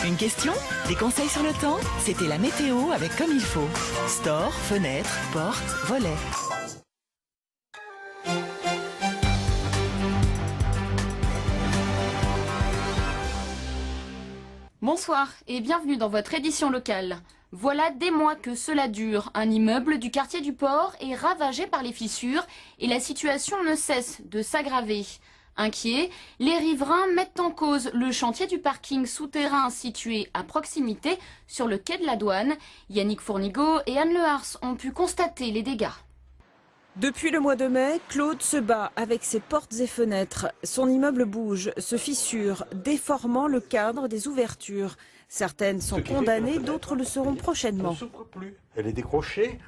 Une question? Des conseils sur le temps? C'était la météo avec Comme il faut. Store, fenêtre, porte, volet. Bonsoir et bienvenue dans votre édition locale. Voilà des mois que cela dure. Un immeuble du quartier du Port est ravagé par les fissures et la situation ne cesse de s'aggraver. Inquiets, les riverains mettent en cause le chantier du parking souterrain situé à proximité sur le quai de la Douane. Yannick Fournigaud et Anne Lehars ont pu constater les dégâts. Depuis le mois de mai, Claude se bat avec ses portes et fenêtres. Son immeuble bouge, se fissure, déformant le cadre des ouvertures. Certaines sont condamnées, d'autres le seront prochainement. Elle ne s'ouvre plus. Elle est décrochée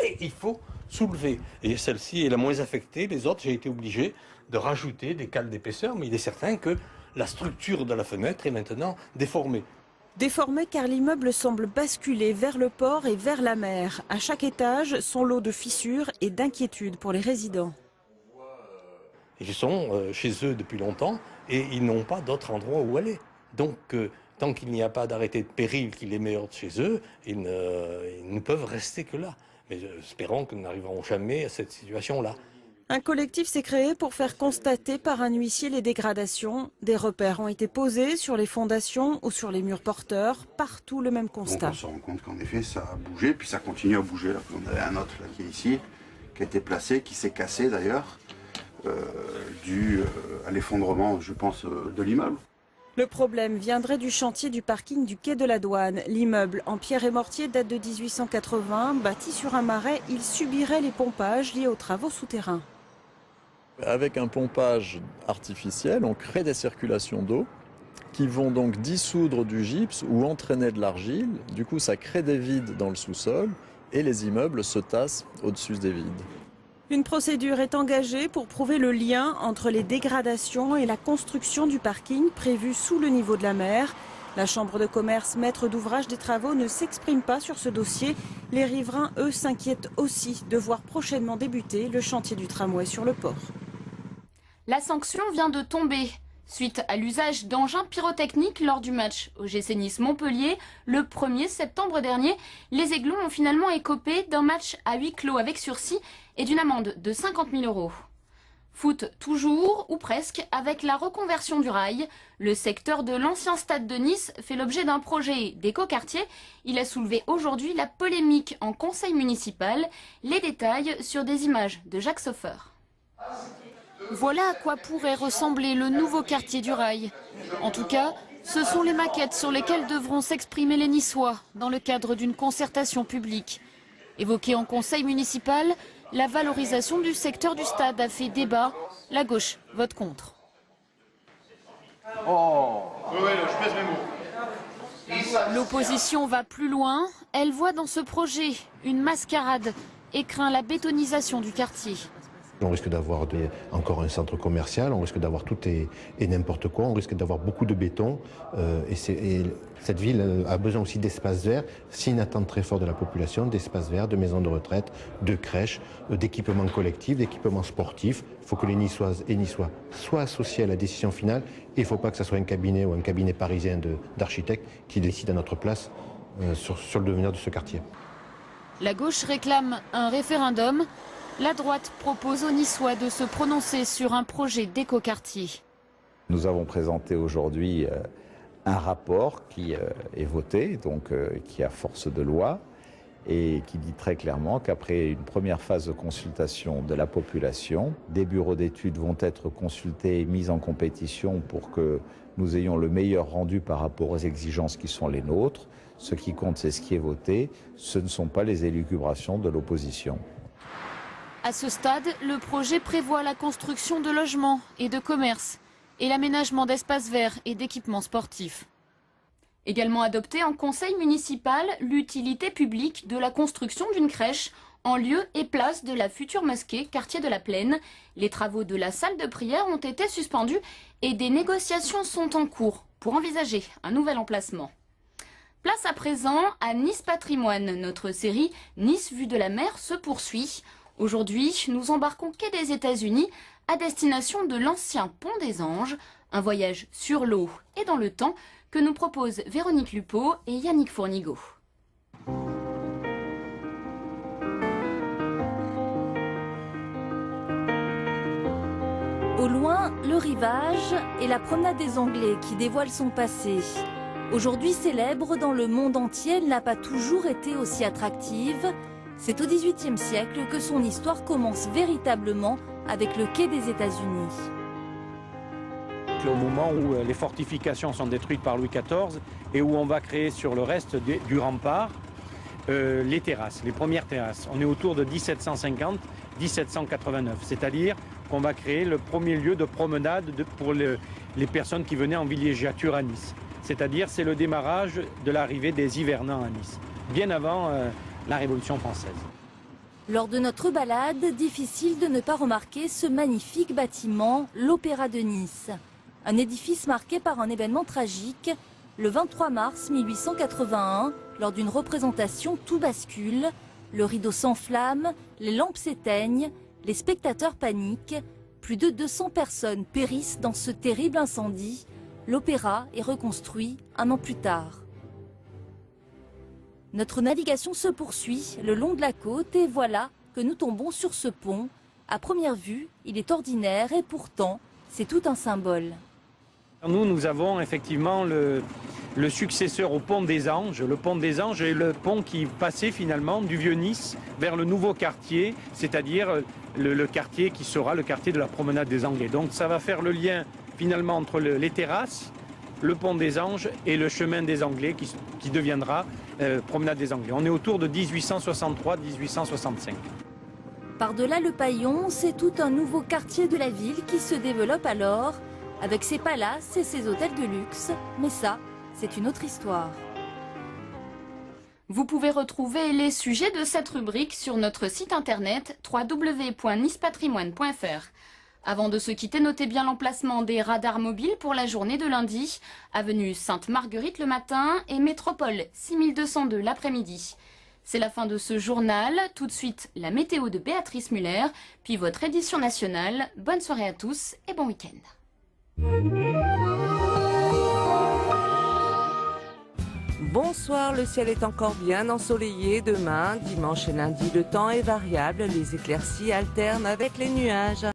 et il faut soulever. Et celle-ci est la moins affectée. Les autres, j'ai été obligé de rajouter des cales d'épaisseur, mais il est certain que la structure de la fenêtre est maintenant déformée. Déformé car l'immeuble semble basculer vers le port et vers la mer. À chaque étage, son lot de fissures et d'inquiétudes pour les résidents. Ils sont chez eux depuis longtemps et ils n'ont pas d'autre endroit où aller. Donc, tant qu'il n'y a pas d'arrêté de péril qui les met hors de chez eux, ils ne peuvent rester que là. Mais espérons que nous n'arriverons jamais à cette situation-là. Un collectif s'est créé pour faire constater par un huissier les dégradations. Des repères ont été posés sur les fondations ou sur les murs porteurs. Partout le même constat. Donc on se rend compte qu'en effet ça a bougé, puis ça continue à bouger. Là. On avait un autre là, qui est ici, qui a été placé, qui s'est cassé d'ailleurs, dû à l'effondrement, je pense, de l'immeuble. Le problème viendrait du chantier du parking du quai de la Douane. L'immeuble en pierre et mortier date de 1880. Bâti sur un marais, il subirait les pompages liés aux travaux souterrains. Avec un pompage artificiel, on crée des circulations d'eau qui vont donc dissoudre du gypse ou entraîner de l'argile. Du coup, ça crée des vides dans le sous-sol et les immeubles se tassent au-dessus des vides. Une procédure est engagée pour prouver le lien entre les dégradations et la construction du parking prévu sous le niveau de la mer. La Chambre de commerce, maître d'ouvrage des travaux, ne s'exprime pas sur ce dossier. Les riverains, eux, s'inquiètent aussi de voir prochainement débuter le chantier du tramway sur le port. La sanction vient de tomber. Suite à l'usage d'engins pyrotechniques lors du match OGC Nice-Montpellier, le 1er septembre dernier, les Aiglons ont finalement écopé d'un match à huis clos avec sursis et d'une amende de 50 000 €. Foot toujours, ou presque, avec la reconversion du rail. Le secteur de l'ancien stade de Nice fait l'objet d'un projet d'écoquartier. Il a soulevé aujourd'hui la polémique en conseil municipal. Les détails sur des images de Jacques Soffer. Voilà à quoi pourrait ressembler le nouveau quartier du rail. En tout cas, ce sont les maquettes sur lesquelles devront s'exprimer les Niçois dans le cadre d'une concertation publique. Évoquée en conseil municipal, la valorisation du secteur du stade a fait débat. La gauche vote contre. L'opposition va plus loin. Elle voit dans ce projet une mascarade et craint la bétonisation du quartier. On risque d'avoir encore un centre commercial, on risque d'avoir tout et n'importe quoi, on risque d'avoir beaucoup de béton. Et cette ville a besoin aussi d'espaces verts. C'est une attente très forte de la population, d'espaces verts, de maisons de retraite, de crèches, d'équipements collectifs, d'équipements sportifs. Il faut que les Niçoises et Niçois soient associés à la décision finale. Et il ne faut pas que ce soit un cabinet ou un cabinet parisien d'architectes qui décide à notre place sur le devenir de ce quartier. La gauche réclame un référendum. La droite propose aux Niçois de se prononcer sur un projet d'écoquartier. Nous avons présenté aujourd'hui un rapport qui est voté, donc qui a force de loi, et qui dit très clairement qu'après une première phase de consultation de la population, des bureaux d'études vont être consultés et mis en compétition pour que nous ayons le meilleur rendu par rapport aux exigences qui sont les nôtres. Ce qui compte, c'est ce qui est voté, ce ne sont pas les élucubrations de l'opposition. À ce stade, le projet prévoit la construction de logements et de commerces et l'aménagement d'espaces verts et d'équipements sportifs. Également adopté en conseil municipal, l'utilité publique de la construction d'une crèche en lieu et place de la future mosquée quartier de la Plaine. Les travaux de la salle de prière ont été suspendus et des négociations sont en cours pour envisager un nouvel emplacement. Place à présent à Nice Patrimoine. Notre série Nice vue de la mer se poursuit. Aujourd'hui, nous embarquons quai des États-Unis à destination de l'ancien pont des Anges, un voyage sur l'eau et dans le temps que nous proposent Véronique Lupeau et Yannick Fournigo. Au loin, le rivage et la promenade des Anglais qui dévoile son passé. Aujourd'hui célèbre dans le monde entier, elle n'a pas toujours été aussi attractive. C'est au XVIIIe siècle que son histoire commence véritablement avec le quai des États-Unis. Au moment où les fortifications sont détruites par Louis XIV et où on va créer sur le reste du rempart les terrasses, les premières terrasses. On est autour de 1750-1789, c'est-à-dire qu'on va créer le premier lieu de promenade pour les personnes qui venaient en villégiature à Nice. C'est-à-dire c'est le démarrage de l'arrivée des hivernants à Nice, bien avant la Révolution française. Lors de notre balade, difficile de ne pas remarquer ce magnifique bâtiment, l'Opéra de Nice. Un édifice marqué par un événement tragique. Le 23 mars 1881, lors d'une représentation, tout bascule. Le rideau s'enflamme, les lampes s'éteignent, les spectateurs paniquent. Plus de 200 personnes périssent dans ce terrible incendie. L'opéra est reconstruit un an plus tard. Notre navigation se poursuit le long de la côte et voilà que nous tombons sur ce pont. À première vue, il est ordinaire et pourtant, c'est tout un symbole. Nous avons effectivement le successeur au pont des Anges. Le pont des Anges est le pont qui passait finalement du Vieux-Nice vers le nouveau quartier, c'est-à-dire le quartier qui sera le quartier de la promenade des Anglais. Donc ça va faire le lien finalement entre les terrasses, le pont des Anges et le chemin des Anglais qui deviendra promenade des Anglais. On est autour de 1863-1865. Par-delà le Paillon, c'est tout un nouveau quartier de la ville qui se développe alors, avec ses palaces et ses hôtels de luxe. Mais ça, c'est une autre histoire. Vous pouvez retrouver les sujets de cette rubrique sur notre site internet www.nicepatrimoine.fr. Avant de se quitter, notez bien l'emplacement des radars mobiles pour la journée de lundi. Avenue Sainte-Marguerite le matin et Métropole 6202 l'après-midi. C'est la fin de ce journal. Tout de suite, la météo de Béatrice Muller, puis votre édition nationale. Bonne soirée à tous et bon week-end. Bonsoir, le ciel est encore bien ensoleillé. Demain, dimanche et lundi, le temps est variable. Les éclaircies alternent avec les nuages.